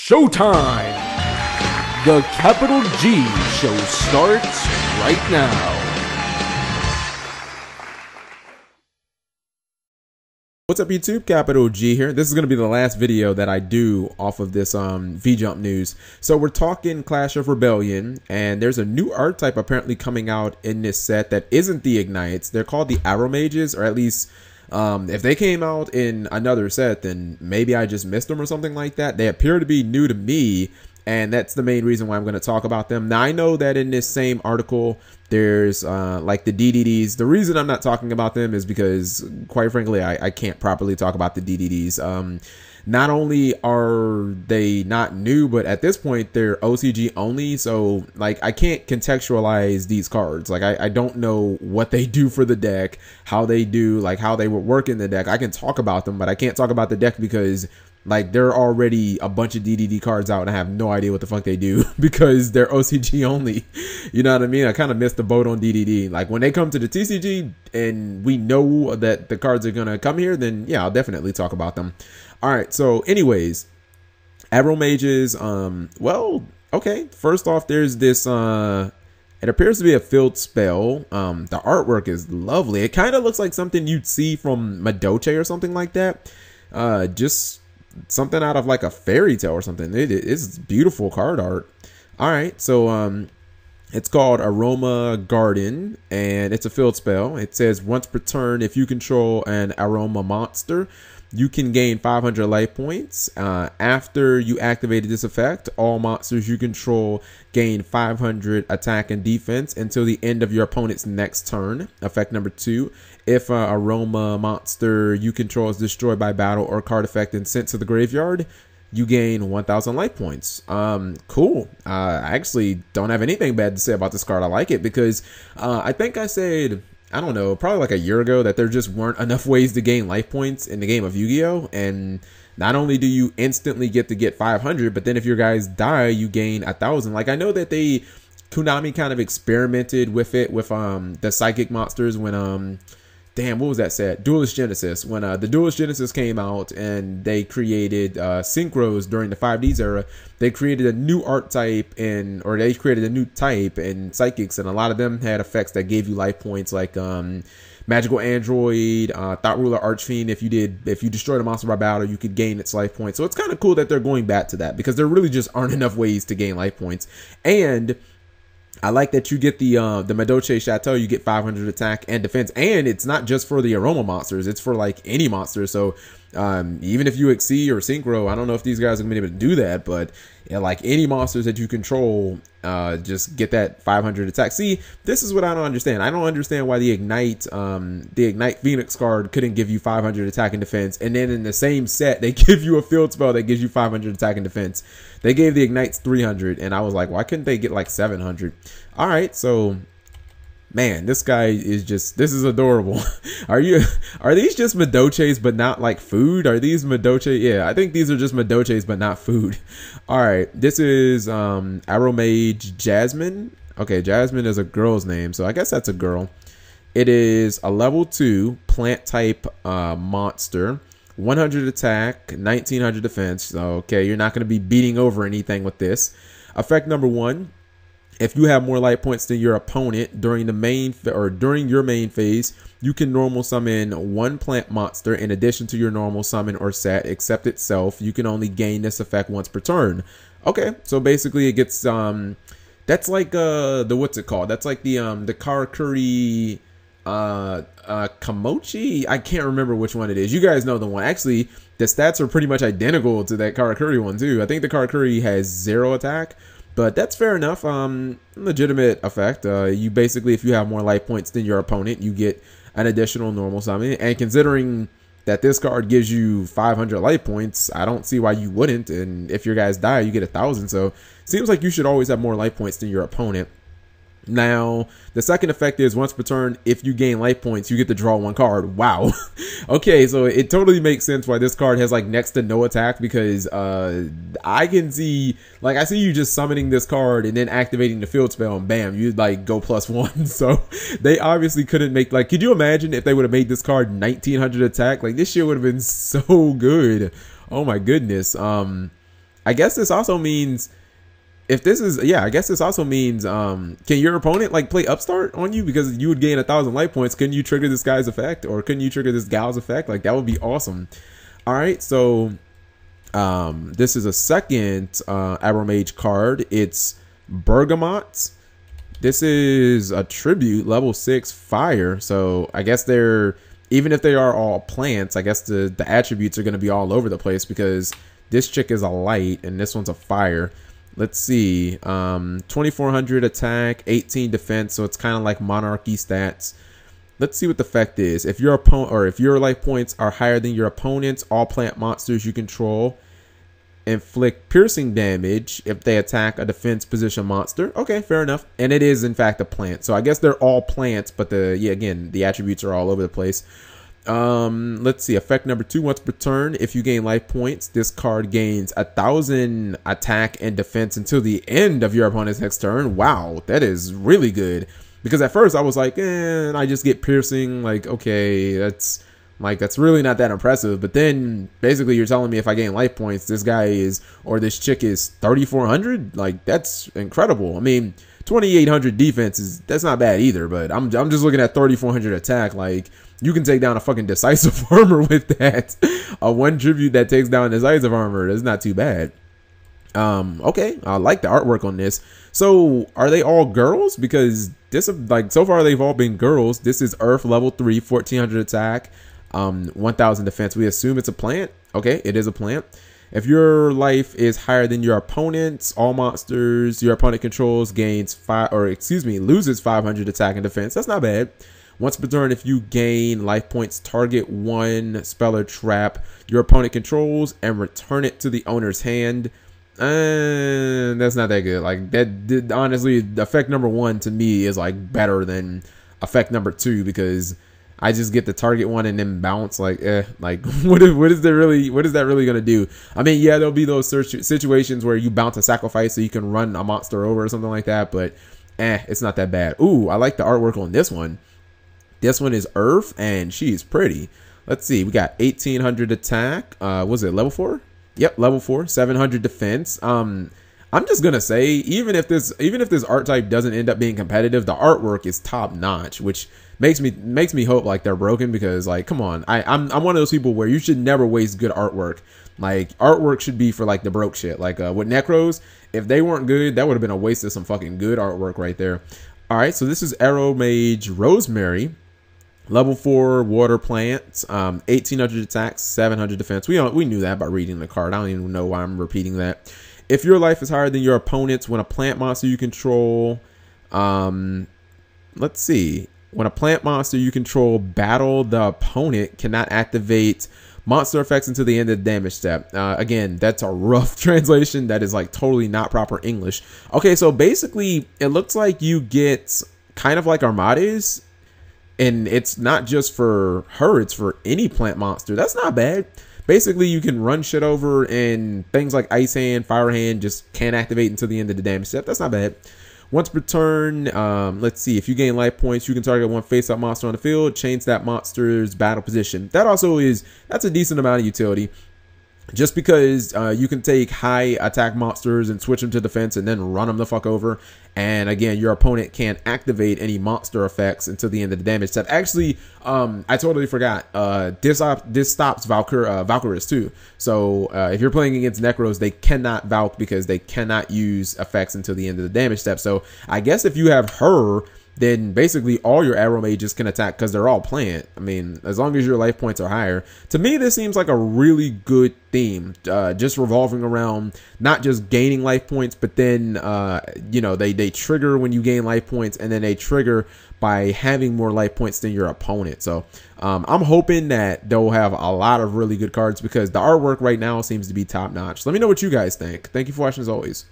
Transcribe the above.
Showtime! The Capital G Show starts right now. What's up YouTube, Capital G here. This is going to be the last video that I do off of this V-Jump news. So we're talking Clash of Rebellion, and there's a new art type apparently coming out in this set that isn't the Ignites. They're called the Arrow Mages, or at least if they came out in another set, then maybe I just missed them or something like that. They appear to be new to me, and that's the main reason why I'm going to talk about them. Now, I know that in this same article, there's like the DDDs. The reason I'm not talking about them is because, quite frankly, I can't properly talk about the DDDs. Not only are they not new, but at this point, they're OCG only. So, like, I can't contextualize these cards. Like, I don't know what they do for the deck, how they do, like, how they would work in the deck. I can talk about them, but I can't talk about the deck because, like, there are already a bunch of DDD cards out and I have no idea what the fuck they do because they're OCG only. You know what I mean? I kind of missed the boat on DDD. Like, when they come to the TCG and we know that the cards are going to come here, then yeah, I'll definitely talk about them. All right. So anyways, Arrow Mages. Well, okay. First off, there's this, it appears to be a field spell. The artwork is lovely. It kind of looks like something you'd see from Madoche or something like that. Just something out of like a fairy tale or something. It's beautiful card art. All right, so it's called Aroma Garden, and it's a field spell. It says once per turn, if you control an aroma monster, you can gain 500 life points. After you activated this effect, all monsters you control gain 500 attack and defense until the end of your opponent's next turn. Effect number 2. If an aroma monster you control is destroyed by battle or card effect and sent to the graveyard, you gain 1,000 life points. Cool. I actually don't have anything bad to say about this card. I like it because I think I said, I don't know, probably like a year ago that there just weren't enough ways to gain life points in the game of Yu-Gi-Oh! And not only do you instantly get to get 500, but then if your guys die, you gain 1,000. Like, I know that Konami kind of experimented with it with the psychic monsters when damn, what was that set? Duelist Genesis. When the Duelist Genesis came out and they created Synchros during the 5Ds era, they created a new art type or they created a new type in Psychics, and a lot of them had effects that gave you life points, like Magical Android, Thought Ruler Archfiend. If you destroyed a monster by battle, you could gain its life points. So it's kind of cool that they're going back to that because there really just aren't enough ways to gain life points. And I like that you get the Madoche Chateau, you get 500 attack and defense, and it's not just for the aroma monsters, it's for like any monster. So even if you exceed or synchro, I don't know if these guys are gonna be able to do that, but yeah, like any monsters that you control, just get that 500 attack. See, this is what I don't understand. I don't understand why the Ignite Phoenix card couldn't give you 500 attack and defense, and then in the same set they give you a field spell that gives you 500 attack and defense. They gave the Ignites 300, and I was like, why couldn't they get like 700? All right, so man, this guy is just, this is adorable. Are these just Madoches but not like food? Are these Madoche? Yeah, I think these are just Madoches but not food. All right, this is Arrow Mage Jasmine. Okay, Jasmine is a girl's name, so I guess that's a girl. It is a level 2 plant type monster. 100 attack, 1900 defense. So, okay, you're not going to be beating over anything with this. Effect number 1. If you have more life points than your opponent during your main phase, you can normal summon one plant monster in addition to your normal summon or set, except itself. You can only gain this effect once per turn. Okay, so basically it gets that's like the what's it called? That's like the Karakuri Kamochi. I can't remember which one it is. You guys know the one. Actually, the stats are pretty much identical to that Karakuri one too. I think the Karakuri has 0 attack. But that's fair enough. Legitimate effect. You basically, if you have more life points than your opponent, you get an additional normal summon. And considering that this card gives you 500 life points, I don't see why you wouldn't. And if your guys die, you get 1,000. So seems like you should always have more life points than your opponent. Now, the second effect is once per turn, if you gain life points, you get to draw one card. Wow. Okay, so it totally makes sense why this card has like next to no attack, because I can see, like, I see you just summoning this card and then activating the field spell and bam, you'd like go +1. So they obviously couldn't make, like, could you imagine if they would have made this card 1900 attack? Like, this shit would have been so good. Oh my goodness. I guess this also means if this is, yeah, I guess this also means, can your opponent like play upstart on you because you would gain 1,000 life points? Couldn't you trigger this guy's effect, or couldn't you trigger this gal's effect? Like that would be awesome. All right, so this is a second Abromage card. It's Bergamot. This is a tribute, level 6 fire. So I guess they're, even if they are all plants, I guess the attributes are going to be all over the place because this chick is a light and this one's a fire. Let's see, 2400 attack, 18 defense, so it's kind of like monarchy stats. Let's see what the effect is. If your opponent, or if your life points are higher than your opponent's, all plant monsters you control inflict piercing damage if they attack a defense position monster. Okay, fair enough. And it is in fact a plant, so I guess they're all plants, but again, the attributes are all over the place. Let's see, effect number 2, once per turn, if you gain life points, this card gains 1,000 attack and defense until the end of your opponent's next turn. Wow, that is really good, because at first I was like, I just get piercing, like, okay, that's really not that impressive. But then basically you're telling me if I gain life points, this guy is, or this chick is 3,400. Like, that's incredible. I mean, 2,800 defense that's not bad either, but I'm just looking at 3,400 attack. Like, you can take down a fucking decisive armor with that. A 1 tribute that takes down decisive armor, that's not too bad. Okay, I like the artwork on this. So are they all girls? Because this, like, so far they've all been girls. This is Earth level 3, 1,400 attack, 1,000 defense. We assume it's a plant. Okay, it is a plant. If your life is higher than your opponent's, all monsters your opponent controls loses 500 attack and defense. That's not bad. Once per turn, if you gain life points, target 1 spell or trap your opponent controls and return it to the owner's hand. That's not that good. Like, that honestly, effect number 1 to me is like better than effect number 2, because I just get the target one and then bounce. Like, like what is that really gonna do? I mean, yeah, there'll be those situations where you bounce a sacrifice so you can run a monster over or something like that, but it's not that bad. Ooh, I like the artwork on this one. This one is Earth, and she's pretty. Let's see, we got 1,800 attack. Was it level 4? Yep, level 4, 700 defense. I'm just gonna say, even if this art type doesn't end up being competitive, the artwork is top notch, which makes me hope like they're broken, because, like, come on, I'm one of those people where you should never waste good artwork. Like, artwork should be for like the broke shit. Like with Necros, if they weren't good, that would have been a waste of some fucking good artwork right there. All right, so this is Abromage Rosemary. Level 4 water plant, 1,800 attack, 700 defense. We knew that by reading the card. I don't even know why I'm repeating that. If your life is higher than your opponent's, when a plant monster you control, let's see. When a plant monster you control battle the opponent, cannot activate monster effects until the end of the damage step. Again, that's a rough translation. That is like totally not proper English. Okay, so basically it looks like you get kind of like Armades. And it's not just for her, it's for any plant monster. That's not bad. Basically, you can run shit over, and things like Ice Hand, Fire Hand just can't activate until the end of the damage step. That's not bad. Once per turn, let's see. If you gain life points, you can target 1 face-up monster on the field, change that monster's battle position. That's a decent amount of utility. Just because you can take high attack monsters and switch them to defense and then run them the fuck over. And again, your opponent can't activate any monster effects until the end of the damage step. Actually, I totally forgot. This stops Valkyries too. So if you're playing against Necros, they cannot Valk because they cannot use effects until the end of the damage step. So I guess if you have her, then basically all your Abromages can attack because they're all plant. I mean, as long as your life points are higher. To me, this seems like a really good theme, just revolving around not just gaining life points, but then, you know, they trigger when you gain life points, and then they trigger by having more life points than your opponent. So I'm hoping that they'll have a lot of really good cards, because the artwork right now seems to be top notch. Let me know what you guys think. Thank you for watching as always.